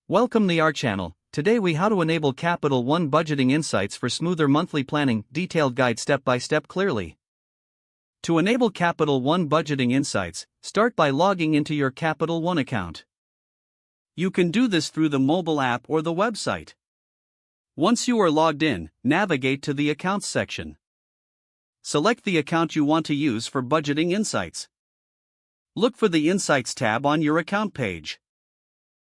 Welcome to our channel. Today we how to enable Capital One budgeting insights for smoother monthly planning, detailed guide step by step clearly. To enable Capital One budgeting insights, start by logging into your Capital One account. You can do this through the mobile app or the website. Once you are logged in, navigate to the Accounts section. Select the account you want to use for budgeting insights. Look for the Insights tab on your account page.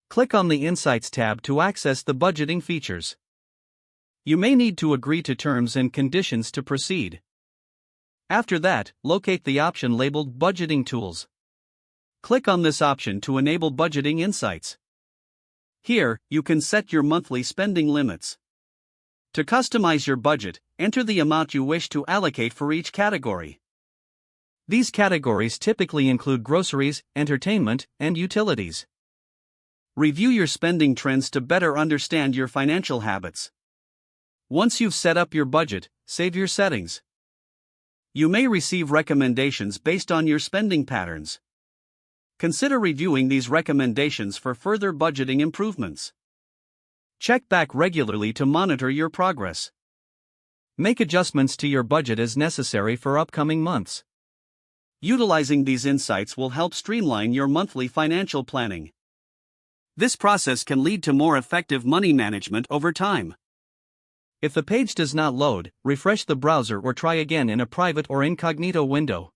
Click on the Insights tab to access the budgeting features. You may need to agree to terms and conditions to proceed. After that, locate the option labeled Budgeting Tools. Click on this option to enable budgeting insights. Here, you can set your monthly spending limits. To customize your budget, enter the amount you wish to allocate for each category. These categories typically include groceries, entertainment, and utilities. Review your spending trends to better understand your financial habits. Once you've set up your budget, save your settings. You may receive recommendations based on your spending patterns. Consider reviewing these recommendations for further budgeting improvements. Check back regularly to monitor your progress. Make adjustments to your budget as necessary for upcoming months. Utilizing these insights will help streamline your monthly financial planning. This process can lead to more effective money management over time. If the page does not load, refresh the browser or try again in a private or incognito window.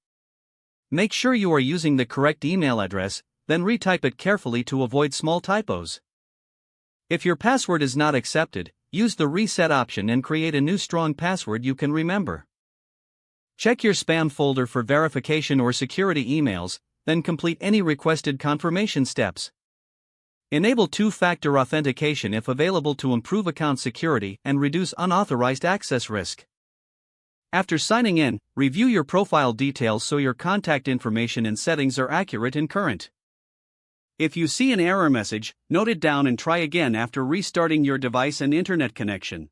Make sure you are using the correct email address, then retype it carefully to avoid small typos. If your password is not accepted, use the reset option and create a new strong password you can remember. Check your spam folder for verification or security emails, then complete any requested confirmation steps. Enable two-factor authentication if available to improve account security and reduce unauthorized access risk. After signing in, review your profile details so your contact information and settings are accurate and current. If you see an error message, note it down and try again after restarting your device and internet connection.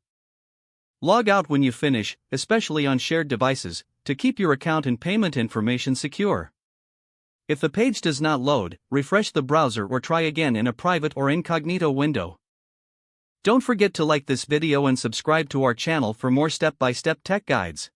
Log out when you finish, especially on shared devices, to keep your account and payment information secure. If the page does not load, refresh the browser or try again in a private or incognito window. Don't forget to like this video and subscribe to our channel for more step-by-step tech guides.